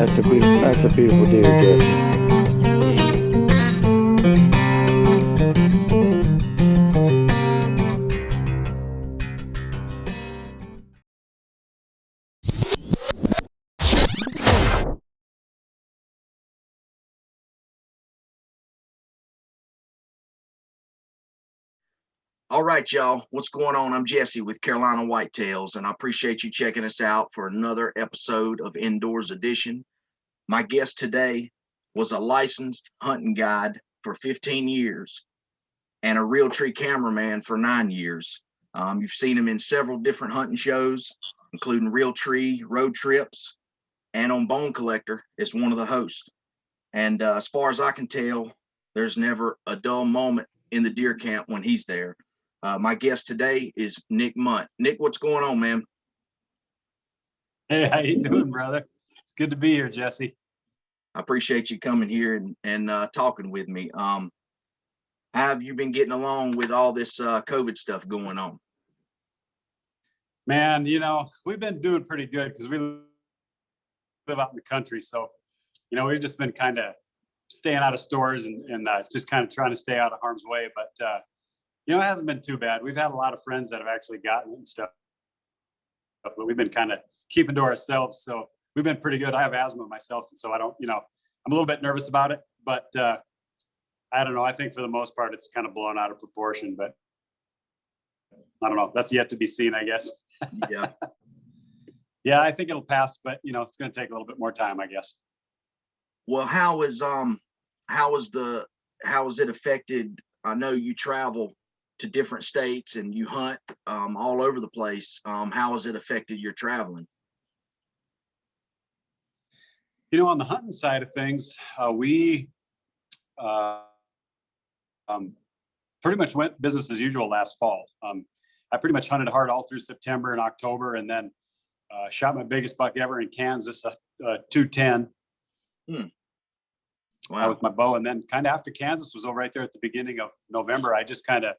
That's a beautiful deer, Jesse. All right, y'all. What's going on? I'm Jesse with Carolina Whitetails, and I appreciate you checking us out for another episode of Indoors Edition. My guest today was a licensed hunting guide for 15 years and a Realtree cameraman for 9 years. You've seen him in several different hunting shows, including Realtree, Road Trips, and on Bone Collector as one of the hosts. And as far as I can tell, there's never a dull moment in the deer camp when he's there. My guest today is Nick Mundt. Nick, what's going on, man? Hey, how you doing, brother? It's good to be here, Jesse. I appreciate you coming here and talking with me. How have you been getting along with all this COVID stuff going on? Man, we've been doing pretty good because we live out in the country. So, we've just been kind of staying out of stores and just kind of trying to stay out of harm's way. But, it hasn't been too bad. We've had a lot of friends that have actually gotten it and stuff, but we've been kind of keeping to ourselves. So we've been pretty good. I have asthma myself, and so I don't, I'm a little bit nervous about it, but I don't know. I think for the most part, it's kind of blown out of proportion, but I don't know. That's yet to be seen, I guess. Yeah. Yeah, I think it'll pass, but it's going to take a little bit more time, I guess. Well, how is it affected? I know you travel to different states and you hunt all over the place. How has it affected your traveling? On the hunting side of things, we pretty much went business as usual last fall. I pretty much hunted hard all through September and October, and then shot my biggest buck ever in Kansas, a 210. Wow. With my bow. And then kind of after Kansas was over right there at the beginning of November, I just kind of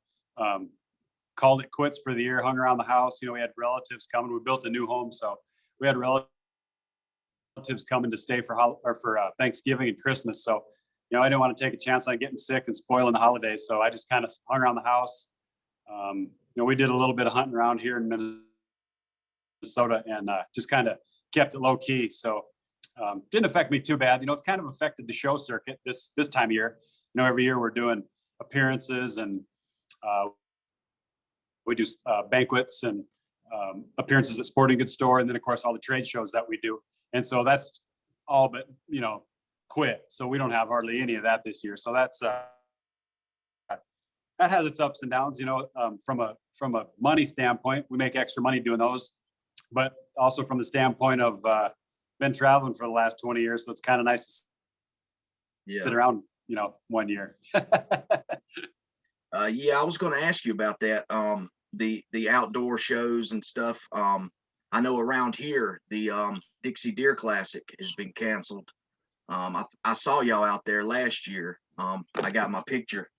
called it quits for the year, hung around the house. We had relatives coming. We built a new home, so we had relatives coming to stay for Thanksgiving and Christmas. So, I didn't want to take a chance on getting sick and spoiling the holidays. So I just kind of hung around the house. We did a little bit of hunting around here in Minnesota and just kind of kept it low key. So didn't affect me too bad. It's kind of affected the show circuit this time of year. Every year we're doing appearances and we do banquets and appearances at sporting goods store, and then of course all the trade shows that we do. And so that's all but quit. So we don't have hardly any of that this year. So that's that has its ups and downs. From a money standpoint, we make extra money doing those, but also from the standpoint of been traveling for the last 20 years, so it's kind of nice to sit around 1 year. Yeah, I was going to ask you about that. The outdoor shows and stuff. I know around here the Dixie Deer Classic has been canceled. I saw y'all out there last year. I got my picture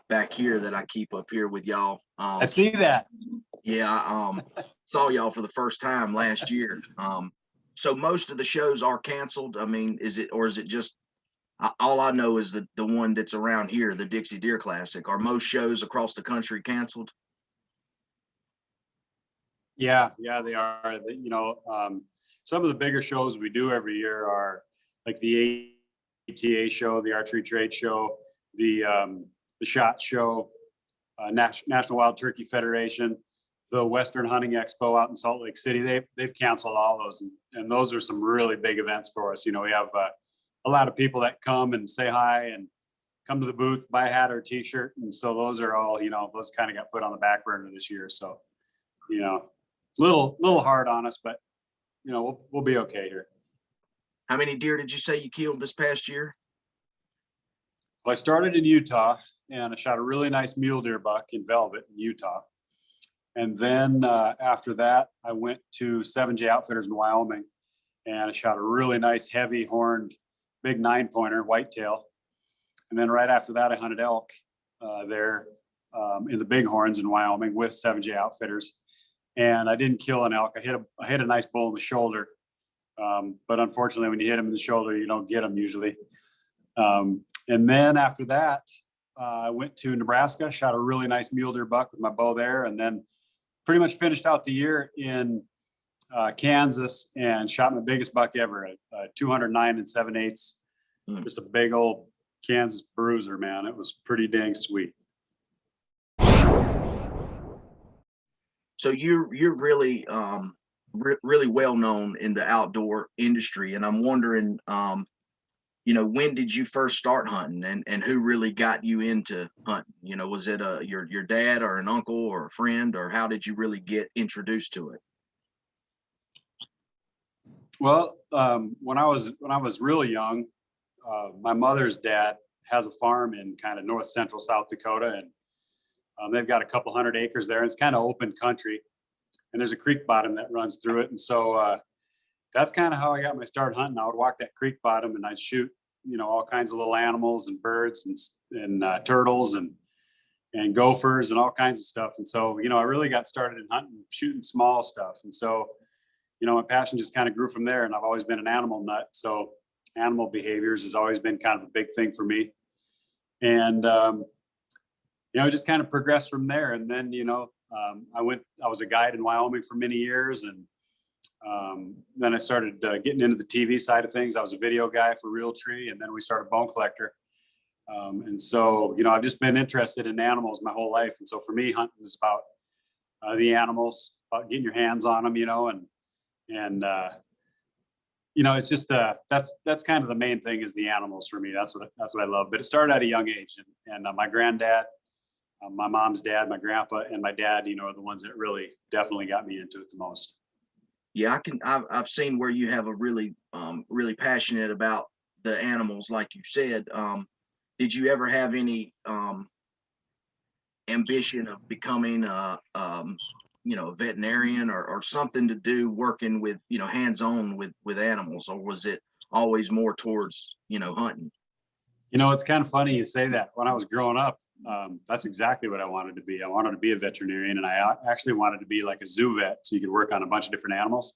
back here that I keep up here with y'all. I see that. Yeah, I saw y'all for the first time last year. So most of the shows are canceled. I mean, is it just, all I know is the one that's around here, the Dixie Deer Classic. Are most shows across the country canceled? Yeah, they are. Some of the bigger shows we do every year are like the ATA show, the Archery Trade Show, the SHOT Show, National Wild Turkey Federation, the Western Hunting Expo out in Salt Lake City. They've canceled all those, and those are some really big events for us. We have a lot of people that come and say hi and come to the booth, buy a hat or a t-shirt, and so those are all those kind of got put on the back burner this year. So little hard on us, but we'll be okay here. How many deer did you say you killed this past year? Well, I started in Utah and I shot a really nice mule deer buck in Velvet in Utah. And then after that, I went to 7J Outfitters in Wyoming and I shot a really nice heavy horned big 9-pointer whitetail. And then right after that, I hunted elk there in the Bighorns in Wyoming with 7J Outfitters. And I didn't kill an elk. I hit a nice bull in the shoulder But unfortunately, when you hit them in the shoulder, you don't get them usually. And then after that, I went to Nebraska, shot a really nice mule deer buck with my bow there, and then pretty much finished out the year in Kansas and shot my biggest buck ever at 209 7/8. Just a big old Kansas bruiser, man. It was pretty dang sweet. So you're really really well known in the outdoor industry, and I'm wondering, when did you first start hunting, and who really got you into hunting? Was it your dad or an uncle or a friend, or how did you really get introduced to it? Well, when I was really young, my mother's dad has a farm in kind of north central South Dakota, and they've got a couple 100 acres there. And it's kind of open country, and there's a creek bottom that runs through it. And so that's kind of how I got my start hunting. I would walk that creek bottom and I'd shoot, all kinds of little animals and birds and turtles and gophers and all kinds of stuff. And so, I really got started in hunting, shooting small stuff. And so, my passion just kind of grew from there. And I've always been an animal nut. So animal behaviors has always been kind of a big thing for me. And, just kind of progressed from there. And then, I was a guide in Wyoming for many years. And then I started getting into the TV side of things. I was a video guy for Realtree, and then we started Bone Collector. And so, I've just been interested in animals my whole life. And so for me, hunting is about the animals, about getting your hands on them, and it's just that's kind of the main thing is the animals for me. That's what I love. But it started at a young age, and my granddad, my mom's dad, my grandpa, and my dad, are the ones that really definitely got me into it the most. Yeah, I've seen where you have a really really passionate about the animals, like you said. Did you ever have any ambition of becoming a veterinarian or something to do working with hands-on with animals, or was it always more towards hunting? It's kind of funny you say that. When I was growing up, that's exactly what I wanted to be. I wanted to be a veterinarian, and I actually wanted to be like a zoo vet, so you could work on a bunch of different animals.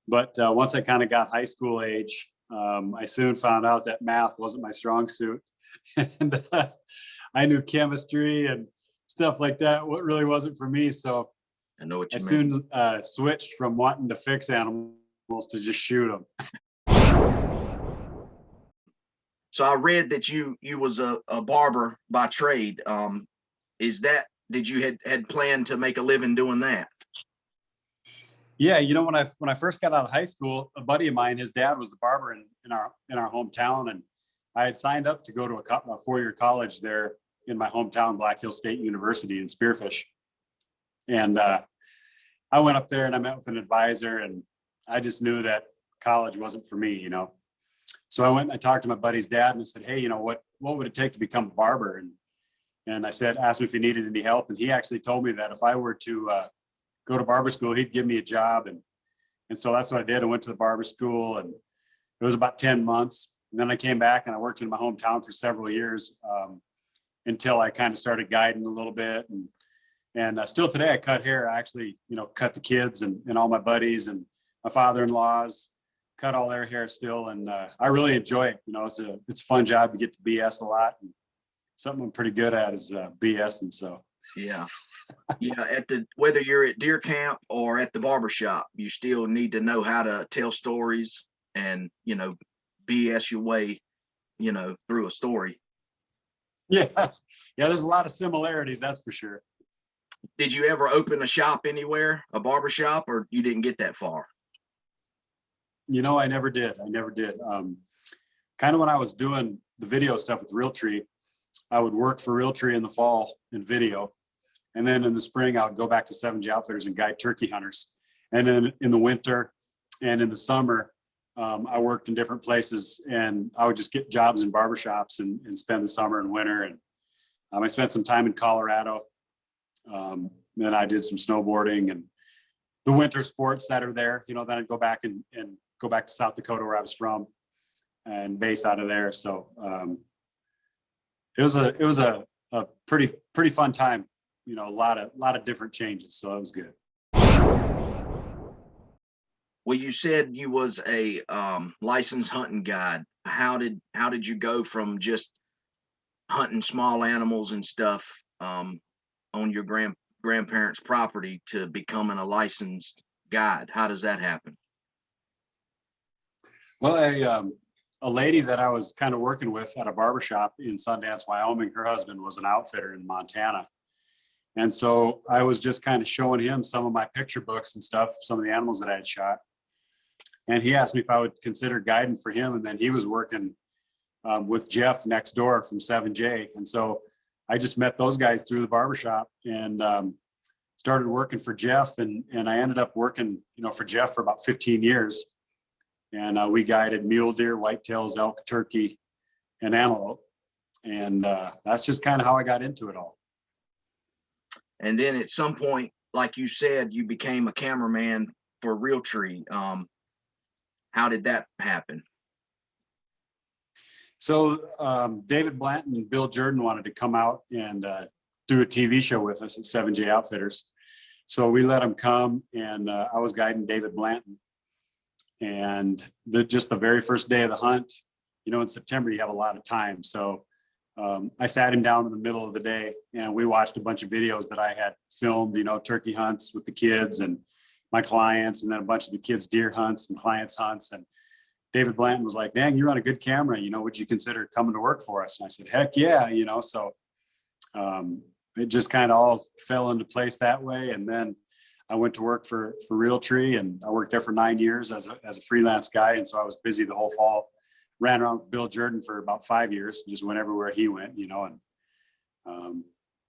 But once I kind of got high school age, I soon found out that math wasn't my strong suit, and I knew chemistry and stuff like that. What really wasn't for me. So I know what you mean. Soon switched from wanting to fix animals to just shoot them. So I read that you was a barber by trade. Did you had planned to make a living doing that? Yeah, when I first got out of high school, a buddy of mine, his dad was the barber in our hometown, and I had signed up to go to a 4-year college there in my hometown, Black Hills State University in Spearfish. And I went up there and I met with an advisor, and I just knew that college wasn't for me, So I went and I talked to my buddy's dad, and I said, hey, what would it take to become a barber? And I asked him if he needed any help. And he actually told me that if I were to go to barber school, he'd give me a job. And so that's what I did. I went to the barber school, and it was about 10 months. And then I came back and I worked in my hometown for several years until I kind of started guiding a little bit. And still today I cut hair. I actually, cut the kids and all my buddies and my father-in-laws, cut all their hair still. And I really enjoy it. It's a fun job. You get to BS a lot. And something I'm pretty good at is BS. And so. Yeah. Yeah. Whether you're at deer camp or at the barber shop, you still need to know how to tell stories and, BS your way, through a story. Yeah. Yeah. There's a lot of similarities. That's for sure. Did you ever open a shop anywhere, a barber shop, or you didn't get that far? I never did. Kind of when I was doing the video stuff with Realtree, I would work for Realtree in the fall in video. And then in the spring, I would go back to 7G Outfitters and guide turkey hunters. And then in the winter and in the summer, I worked in different places, and I would just get jobs in barbershops and spend the summer and winter. And I spent some time in Colorado. Then I did some snowboarding and the winter sports that are there. Then I'd go back and go back to South Dakota, where I was from, and base out of there. So it was a pretty fun time. A lot of different changes. So it was good. Well, you said you was a licensed hunting guide. How did you go from just hunting small animals and stuff on your grandparents' property to becoming a licensed guide? How does that happen? Well, a lady that I was kind of working with at a barber shop in Sundance, Wyoming, her husband was an outfitter in Montana. And so I was just kind of showing him some of my picture books and stuff, some of the animals that I had shot. And he asked me if I would consider guiding for him. And then he was working with Jeff next door from 7J. And so I just met those guys through the barbershop and started working for Jeff. And I ended up working, for Jeff for about 15 years. And we guided mule deer, whitetails, elk, turkey, and antelope. And that's just kind of how I got into it all. And then at some point, like you said, you became a cameraman for Realtree. How did that happen? So David Blanton and Bill Jordan wanted to come out and do a TV show with us at 7J Outfitters. So we let them come, and I was guiding David Blanton. And just the very first day of the hunt, in September, you have a lot of time. So I sat him down in the middle of the day, and we watched a bunch of videos that I had filmed, turkey hunts with the kids and my clients, and then a bunch of the kids' deer hunts and clients' hunts. And David Blanton was like, "Dang, you're on a good camera. Would you consider coming to work for us?" And I said, "Heck yeah." So it just kind of all fell into place that way. And then I went to work for Realtree, and I worked there for 9 years as a freelance guy. And so I was busy the whole fall. Ran around with Bill Jordan for about 5 years, just went everywhere he went, and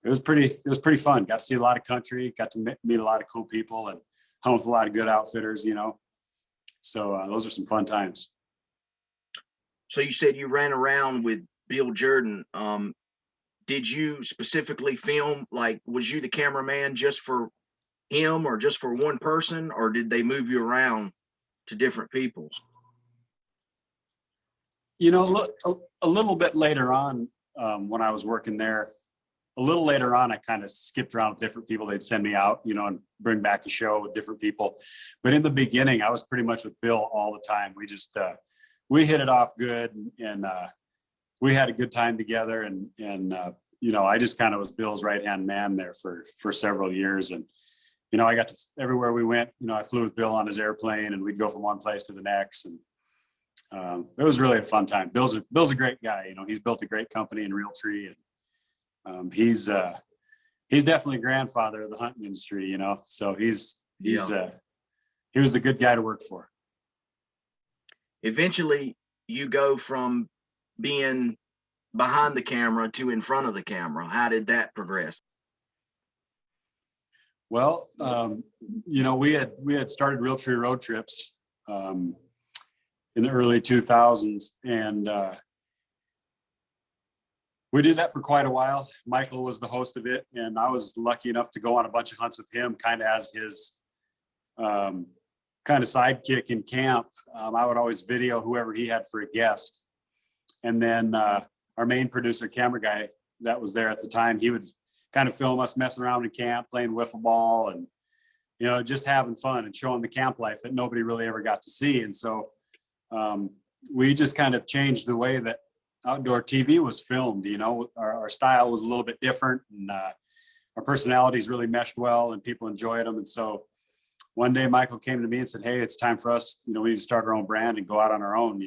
it was pretty fun. Got to see a lot of country, got to meet a lot of cool people, and hunt with a lot of good outfitters, So those are some fun times. So you said you ran around with Bill Jordan. Did you specifically film, like, was you the cameraman just for him or just for one person, or did they move you around to different people? A little bit later on, when I was working there, a little later on, I kind of skipped around with different people. They'd send me out, and bring back a show with different people. But in the beginning, I was pretty much with Bill all the time. We just, we hit it off good, and we had a good time together. And I just kind of was Bill's right-hand man there for several years. And, I got to everywhere we went, I flew with Bill on his airplane, and we'd go from one place to the next. And it was really a fun time. Bill's a great guy. He's built a great company in Realtree, and he's definitely a grandfather of the hunting industry. So he was a good guy to work for. Eventually, you go from being behind the camera to in front of the camera. How did that progress? Well, we had started Realtree Road Trips in the early 2000s, and we did that for quite a while. Michael was the host of it, and I was lucky enough to go on a bunch of hunts with him, kind of as his kind of sidekick in camp. I would always video whoever he had for a guest, and then our main producer, camera guy that was there at the time, he would kind of film us messing around in camp, playing wiffle ball, and just having fun and showing the camp life that nobody really ever got to see. And so we just kind of changed the way that outdoor TV was filmed. Our style was a little bit different, and our personalities really meshed well, and people enjoyed them. And so one day Michael came to me and said, "Hey, it's time for us, we need to start our own brand and go out on our own,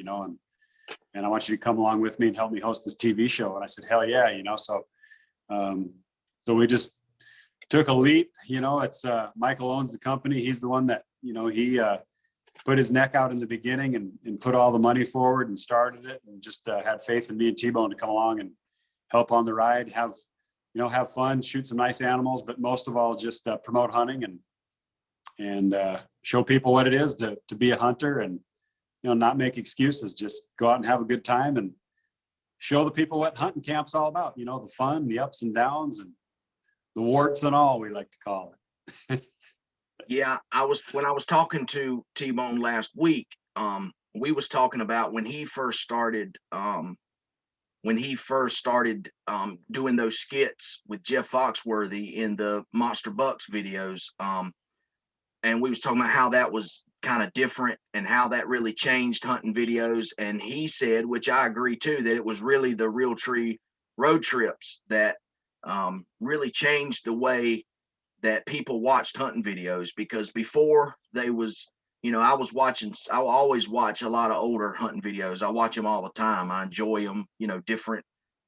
and I want you to come along with me and help me host this TV show." And I said, "Hell yeah." So we just took a leap. It's Michael owns the company. He's the one that, he put his neck out in the beginning and put all the money forward and started it, and just had faith in me and T-Bone to come along and help on the ride, have fun, shoot some nice animals, but most of all, just promote hunting and show people what it is to be a hunter, and, not make excuses, just go out and have a good time and show the people what hunting camp's all about, the fun, the ups and downs, and the warts and all, we like to call it. Yeah, when I was talking to T-Bone last week, we was talking about when he first started doing those skits with Jeff Foxworthy in the Monster Bucks videos. And we was talking about how that was kind of different and how that really changed hunting videos. And he said, which I agree too, that it was really the Realtree road trips that really changed the way that people watched hunting videos. Because before they was, I was watching, I always watch a lot of older hunting videos. I watch them all the time. I enjoy them, different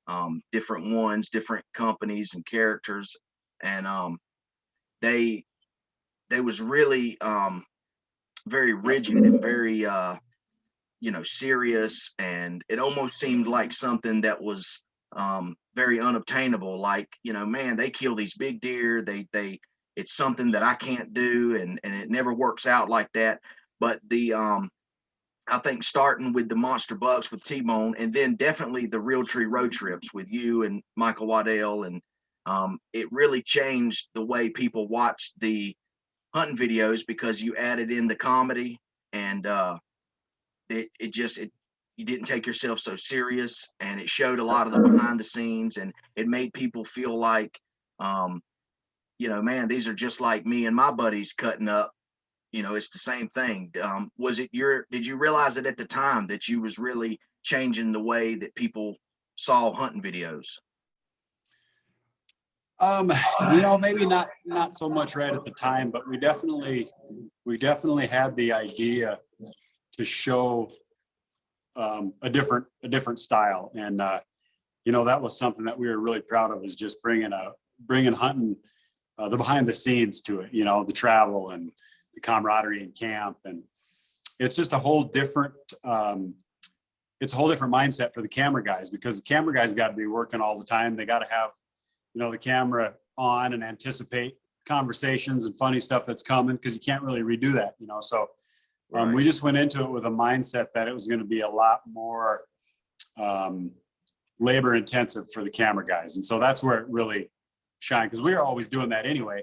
ones, different companies and characters. And they was really very rigid and very serious, and it almost seemed like something that was very unobtainable. Like, man, they kill these big deer. It's something that I can't do, and it never works out like that. But I think starting with the monster bucks with T-Bone, and then definitely the Realtree road trips with you and Michael Waddell, and it really changed the way people watched the hunting videos, because you added in the comedy, and you didn't take yourself so serious, and it showed a lot of the behind the scenes, and it made people feel like, man, these are just like me and my buddies cutting up. It's the same thing. Did you realize it at the time that you was really changing the way that people saw hunting videos? Maybe not so much right at the time, but we definitely had the idea to show a different style, and that was something that we were really proud of, is just bringing hunting, the behind the scenes to it, the travel and the camaraderie in camp. And it's just a whole different mindset for the camera guys, because the camera guys got to be working all the time. They got to have the camera on and anticipate conversations and funny stuff that's coming, because you can't really redo that, so Right. We just went into it with a mindset that it was going to be a lot more labor intensive for the camera guys. And so that's where it really shined, because we were always doing that anyway.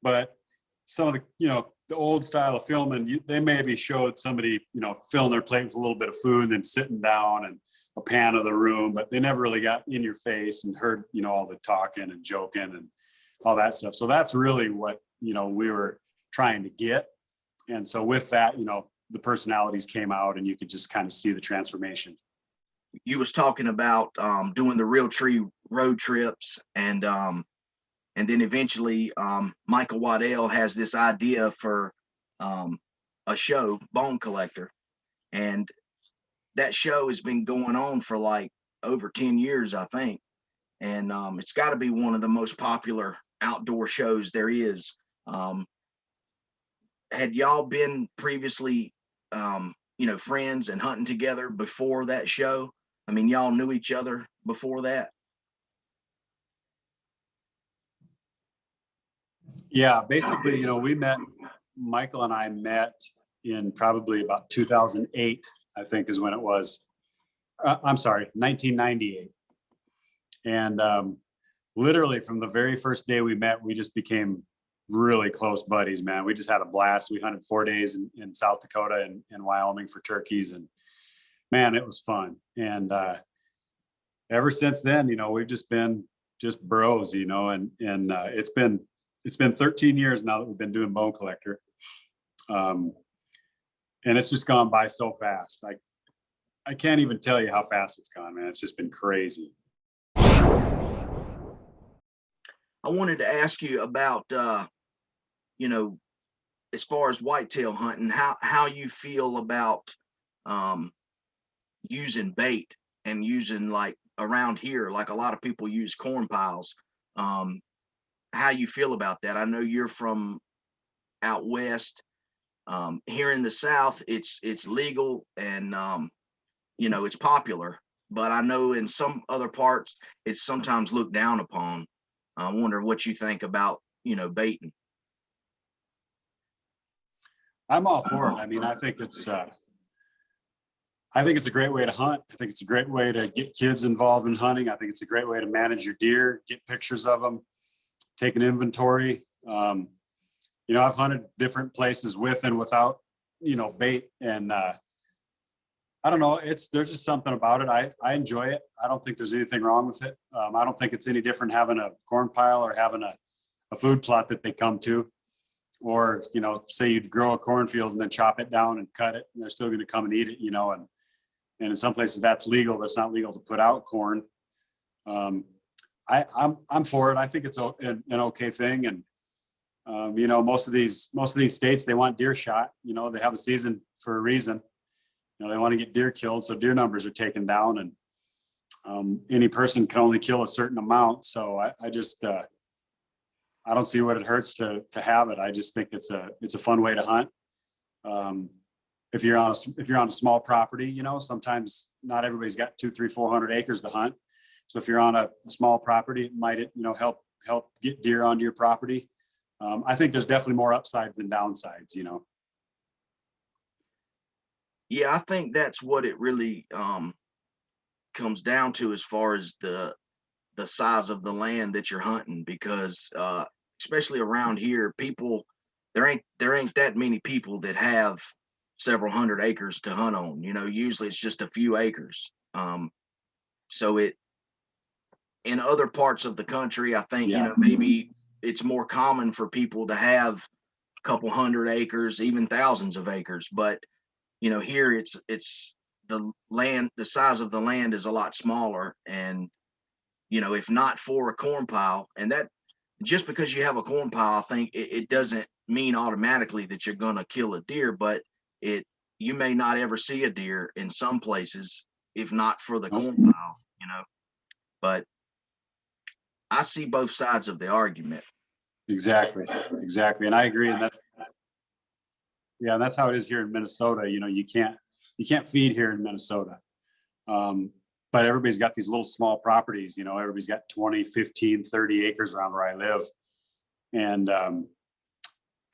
But some of the old style of filming, they maybe showed somebody, filling their plate with a little bit of food and then sitting down and a pan of the room, but they never really got in your face and heard, all the talking and joking and all that stuff. So that's really what, we were trying to get. And so with that, the personalities came out, and you could just kind of see the transformation. You was talking about doing the Realtree road trips, and then eventually Michael Waddell has this idea for a show, Bone Collector, and that show has been going on for like over 10 years, I think. And it's got to be one of the most popular outdoor shows there is. Had y'all been previously, friends and hunting together before that show? I mean, y'all knew each other before that? Yeah, basically, Michael and I met in probably about 2008, I think is when it was. I'm sorry, 1998. And literally from the very first day we met, we just became really close buddies, man. We just had a blast. We hunted 4 days in South Dakota and Wyoming for turkeys, and man, it was fun. And ever since then, we've just been bros, and it's been 13 years now that we've been doing Bone Collector. And it's just gone by so fast. I can't even tell you how fast it's gone, man. It's just been crazy. I wanted to ask you about, as far as whitetail hunting, how you feel about using bait, and using, like around here, like a lot of people use corn piles. How you feel about that? I know you're from out west. Here in the South, it's legal, and it's popular. But I know in some other parts, it's sometimes looked down upon. I wonder what you think about, baiting. I'm all for it. I mean, I think it's a great way to hunt. I think it's a great way to get kids involved in hunting. I think it's a great way to manage your deer, get pictures of them, take an inventory. I've hunted different places with and without, bait, and I don't know. There's just something about it. I enjoy it. I don't think there's anything wrong with it. I don't think it's any different having a corn pile or having a food plot that they come to. Or, say you'd grow a cornfield and then chop it down and cut it, and they're still going to come and eat it, and in some places that's legal. That's not legal to put out corn. I'm for it. I think it's an okay thing. And, most of these states, they want deer shot, they have a season for a reason. They want to get deer killed. So deer numbers are taken down, and any person can only kill a certain amount. So I just, I don't see what it hurts to have it. I just think it's a fun way to hunt. If you're on a small property, sometimes not everybody's got 200, 300, 400 acres to hunt. So if you're on a small property, it might, help get deer onto your property. I think there's definitely more upsides than downsides, Yeah, I think that's what it really comes down to, as far as the size of the land that you're hunting, because especially around here, there ain't that many people that have several hundred acres to hunt on. Usually it's just a few acres. So in other parts of the country, I think, Yeah. maybe it's more common for people to have a couple hundred acres, even thousands of acres. But here it's the size of the land is a lot smaller. And if not for a corn pile, and that, just because you have a corn pile, I think it doesn't mean automatically that you're going to kill a deer. But you may not ever see a deer in some places if not for the corn pile. But I see both sides of the argument. Exactly. And I agree. And that's how it is here in Minnesota. You can't feed here in Minnesota. But everybody's got these little small properties, everybody's got 20, 15, 30 acres around where I live. And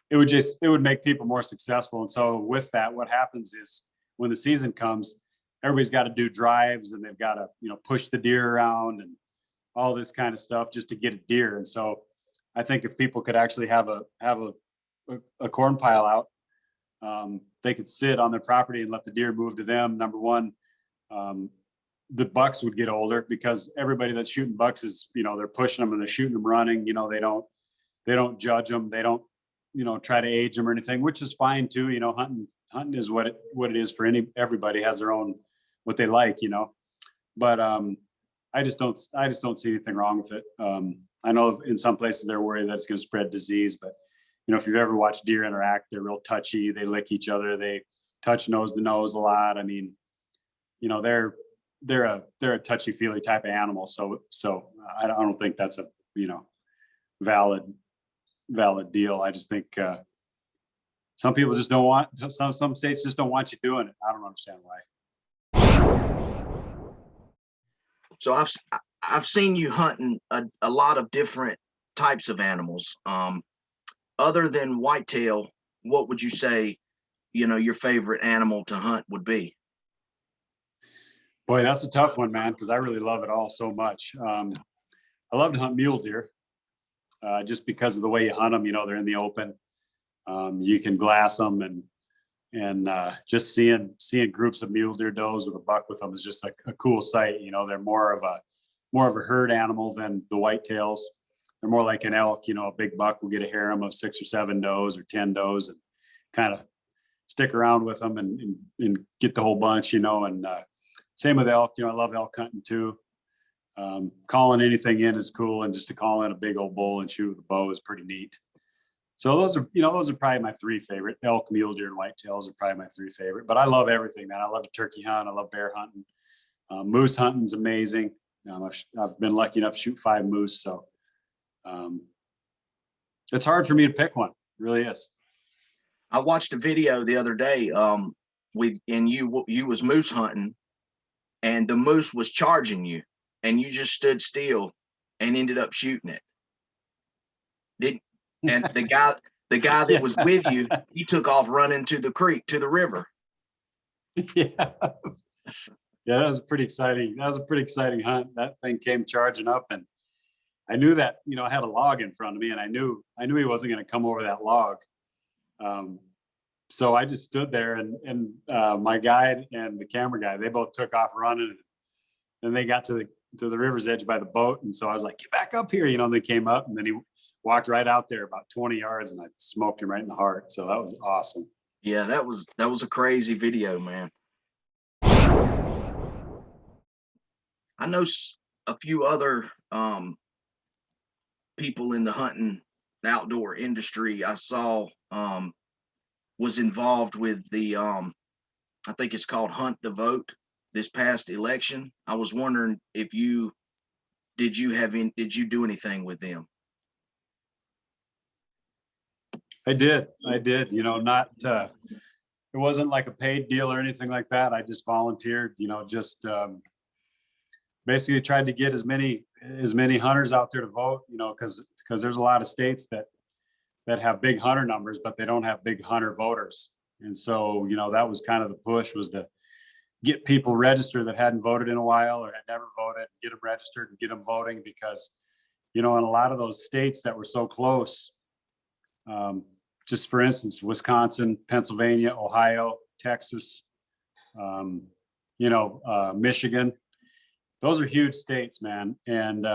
it would make people more successful. And so with that, what happens is when the season comes, everybody's got to do drives, and they've got to, push the deer around and all this kind of stuff just to get a deer. And so I think if people could actually have a corn pile out, they could sit on their property and let the deer move to them. Number one, the bucks would get older, because everybody that's shooting bucks is, they're pushing them and they're shooting them running. They don't judge them. They don't, try to age them or anything, which is fine too. Hunting is what it is for everybody has their own, what they like, but, I just don't see anything wrong with it. I know in some places they're worried that it's going to spread disease, but if you've ever watched deer interact, they're real touchy. They lick each other. They touch nose to nose a lot. I mean, they're a touchy feely type of animal. So I don't think that's a, valid deal. I just think, some people just don't want, some states just don't want you doing it. I don't understand why. So I've seen you hunting a lot of different types of animals. Other than whitetail, what would you say, your favorite animal to hunt would be? Boy, that's a tough one, man, because I really love it all so much. I love to hunt mule deer, just because of the way you hunt them. They're in the open. You can glass them, and just seeing groups of mule deer does with a buck with them is just a cool sight. They're more of a herd animal than the whitetails. They're more like an elk. A big buck will get a harem of 6 or 7 does or 10 does and kind of stick around with them and get the whole bunch. And same with elk. I love elk hunting too. Calling anything in is cool, and just to call in a big old bull and shoot with a bow is pretty neat. So those are probably my 3 favorite. Elk, mule deer, and whitetails are probably my 3 favorite. But I love everything, man. I love to turkey hunt. I love bear hunting. Moose hunting's amazing. I've been lucky enough to shoot 5 moose. So it's hard for me to pick one. It really is. I watched a video the other day you was moose hunting, and the moose was charging you, and you just stood still and ended up shooting it. And the guy that was with you, he took off running to the creek, to the river. Yeah, that was pretty exciting. That was a pretty exciting hunt. That thing came charging up, and I knew that, I had a log in front of me, and I knew he wasn't going to come over that log. So I just stood there, and my guide and the camera guy, they both took off running, and they got to the river's edge by the boat. And so I was like, get back up here. They came up, and then walked right out there about 20 yards and I smoked him right in the heart. So that was awesome. Yeah, that was a crazy video, man. I know a few other people in the hunting outdoor industry I saw was involved with the I think it's called Hunt the Vote this past election. I was wondering if you did you do anything with them? I did. You know, not it wasn't like a paid deal or anything like that. I just volunteered, you know, just basically tried to get as many hunters out there to vote, you know, because there's a lot of states that have big hunter numbers, but they don't have big hunter voters. And so, you know, that was kind of the push, was to get people registered that hadn't voted in a while or had never voted, get them registered and get them voting, because, you know, in a lot of those states that were so close, just for instance, Wisconsin, Pennsylvania, Ohio, Texas, you know, Michigan, those are huge states, man, and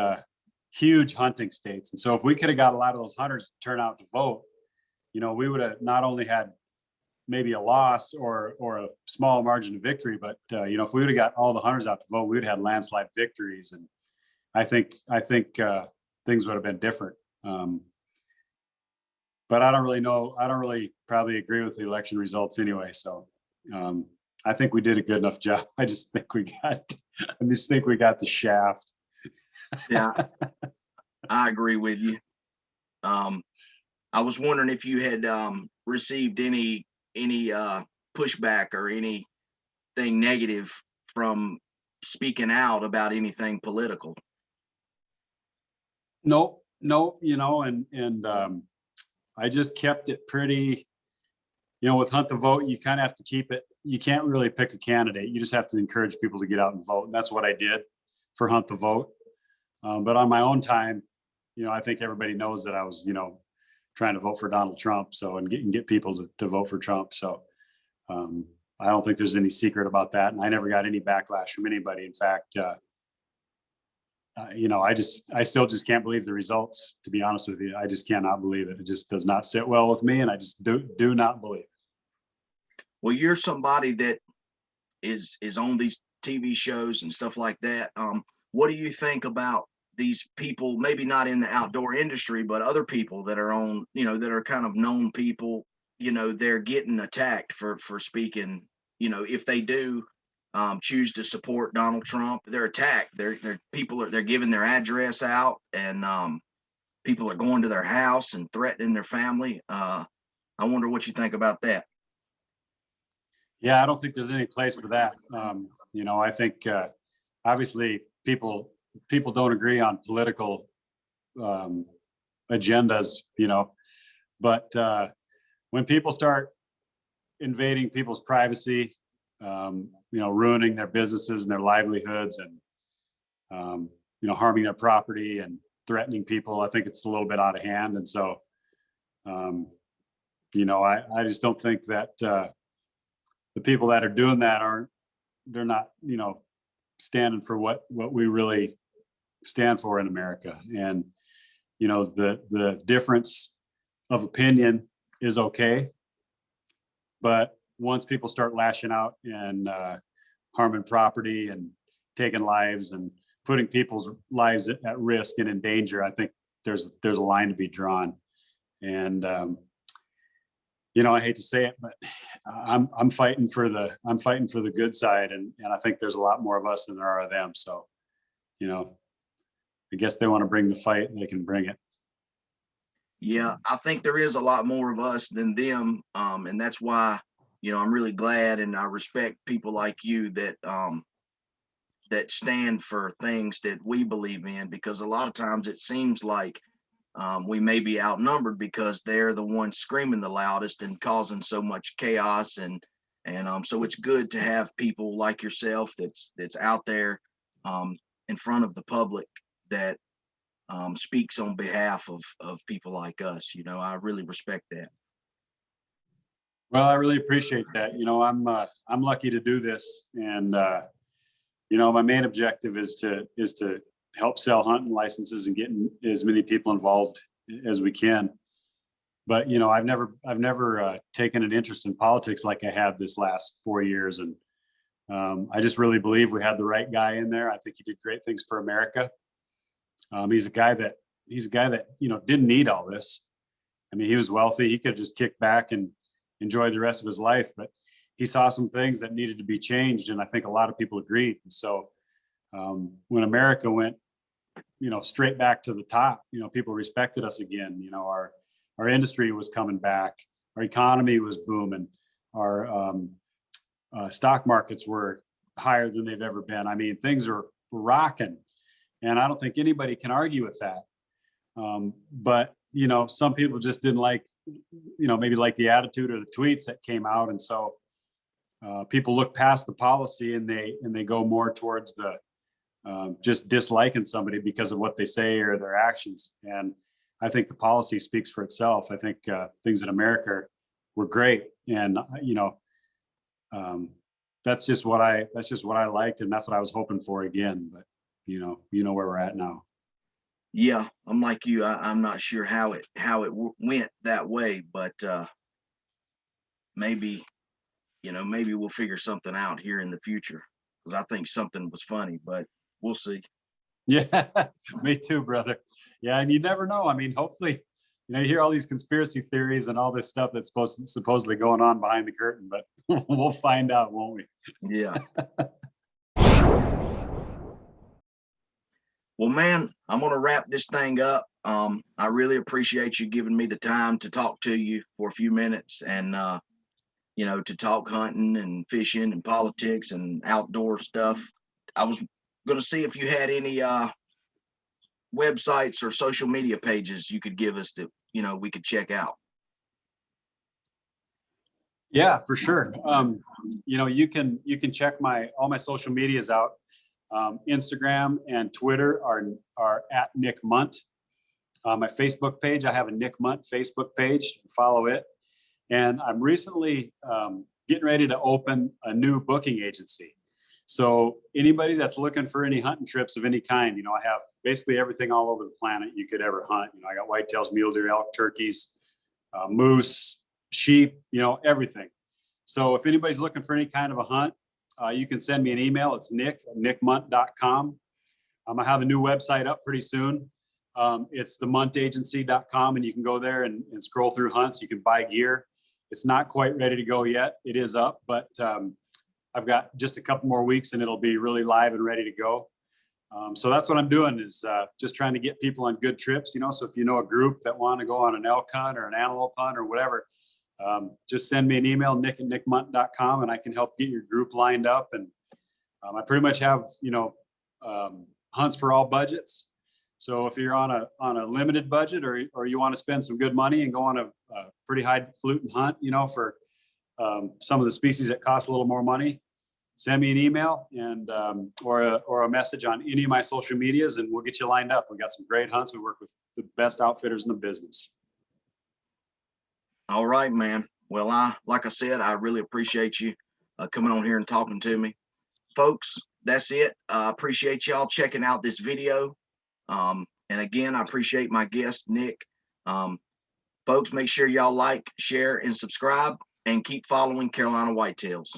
huge hunting states. And so if we could have got a lot of those hunters to turn out to vote, you know, we would have not only had maybe a loss or a small margin of victory, but you know, if we would have got all the hunters out to vote, we would have had landslide victories. And I think things would have been different. But I don't really know. I don't really probably agree with the election results anyway. So I think we did a good enough job. I just think we got the shaft. Yeah, I agree with you. I was wondering if you had received any pushback or anything negative from speaking out about anything political. No, you know, and I just kept it pretty, you know, with Hunt the Vote, you kind of have to keep it, you can't really pick a candidate. You just have to encourage people to get out and vote. And that's what I did for Hunt the Vote. But on my own time, you know, I think everybody knows that I was, you know, trying to vote for Donald Trump. So, and get people to vote for Trump. So I don't think there's any secret about that. And I never got any backlash from anybody. In fact, you know, I still just can't believe the results, to be honest with you. I just cannot believe it. It just does not sit well with me. And I just do not believe it. Well, you're somebody that is on these TV shows and stuff like that. What do you think about these people, maybe not in the outdoor industry, but other people that are on, you know, that are kind of known people, you know, they're getting attacked for speaking, you know, if they do choose to support Donald Trump, they're attacked. They're giving their address out, and people are going to their house and threatening their family. I wonder what you think about that. Yeah, I don't think there's any place for that. You know, I think obviously people don't agree on political agendas, you know, but when people start invading people's privacy, you know, ruining their businesses and their livelihoods, and you know, harming their property and threatening people, I think it's a little bit out of hand. And so, you know, I just don't think that the people that are doing that they're not, you know, standing for what we really stand for in America. And, you know, the difference of opinion is okay, but once people start lashing out and harming property and taking lives and putting people's lives at risk and in danger, I think there's a line to be drawn. And you know, I hate to say it, but I'm fighting for the good side, and I think there's a lot more of us than there are of them. So, you know, I guess they want to bring the fight, they can bring it. Yeah, I think there is a lot more of us than them, and that's why, you know, I'm really glad and I respect people like you that that stand for things that we believe in, because a lot of times it seems like we may be outnumbered because they're the ones screaming the loudest and causing so much chaos, and so it's good to have people like yourself that's out there in front of the public that speaks on behalf of people like us. You know, I really respect that. Well, I really appreciate that. You know, I'm lucky to do this, and you know, my main objective is to help sell hunting licenses and getting as many people involved as we can. But, you know, I've never taken an interest in politics like I have this last 4 years. And I just really believe we had the right guy in there. I think he did great things for America. He's a guy that, you know, didn't need all this. I mean, he was wealthy. He could have just kicked back and enjoyed the rest of his life, but he saw some things that needed to be changed. And I think a lot of people agreed. And so when America went, you know, straight back to the top, you know, people respected us again. You know, our industry was coming back. Our economy was booming. Our stock markets were higher than they've ever been. I mean, things are rocking. And I don't think anybody can argue with that. But, you know, some people just didn't like, you know, maybe like the attitude or the tweets that came out. And so people look past the policy and they go more towards the just disliking somebody because of what they say or their actions. And I think the policy speaks for itself. I think things in America were great. And, you know, that's just what I liked. And that's what I was hoping for again. But, you know where we're at now. Yeah, I'm like you. I'm not sure how it went that way, but maybe, you know, maybe we'll figure something out here in the future, because I think something was funny, but we'll see. Yeah, me too, brother. Yeah, and you never know. I mean, hopefully, you know, you hear all these conspiracy theories and all this stuff that's supposedly going on behind the curtain, but we'll find out, won't we? Yeah. Well, man, I'm going to wrap this thing up. I really appreciate you giving me the time to talk to you for a few minutes and, you know, to talk hunting and fishing and politics and outdoor stuff. I was going to see if you had any websites or social media pages you could give us that, you know, we could check out. Yeah, for sure. You know, you can check all my social medias out. Instagram and Twitter are at Nick Mundt. My Facebook page, I have a Nick Mundt Facebook page. Follow it. And I'm recently getting ready to open a new booking agency. So anybody that's looking for any hunting trips of any kind, you know, I have basically everything all over the planet you could ever hunt. You know, I got whitetails, mule deer, elk, turkeys, moose, sheep, you know, everything. So if anybody's looking for any kind of a hunt, you can send me an email. It's nick@nickmundt.com. I have a new website up pretty soon. It's themuntagency.com, and you can go there and scroll through hunts. You can buy gear. It's not quite ready to go yet. It is up, but I've got just a couple more weeks and it'll be really live and ready to go. So that's what I'm doing, is just trying to get people on good trips, you know. So if you know a group that want to go on an elk hunt or an antelope hunt or whatever, just send me an email, nick@nickmundt.com, and I can help get your group lined up. And I pretty much have, you know, hunts for all budgets. So if you're on a limited budget, or you want to spend some good money and go on a pretty high fluting hunt, you know, for some of the species that cost a little more money, send me an email and or a message on any of my social medias, and we'll get you lined up. We got some great hunts. We work with the best outfitters in the business. All right, man. Well, like I said, I really appreciate you coming on here and talking to me. Folks, that's it. I appreciate y'all checking out this video. And again, I appreciate my guest, Nick. Folks, make sure y'all like, share, and subscribe, and keep following Carolina Whitetails.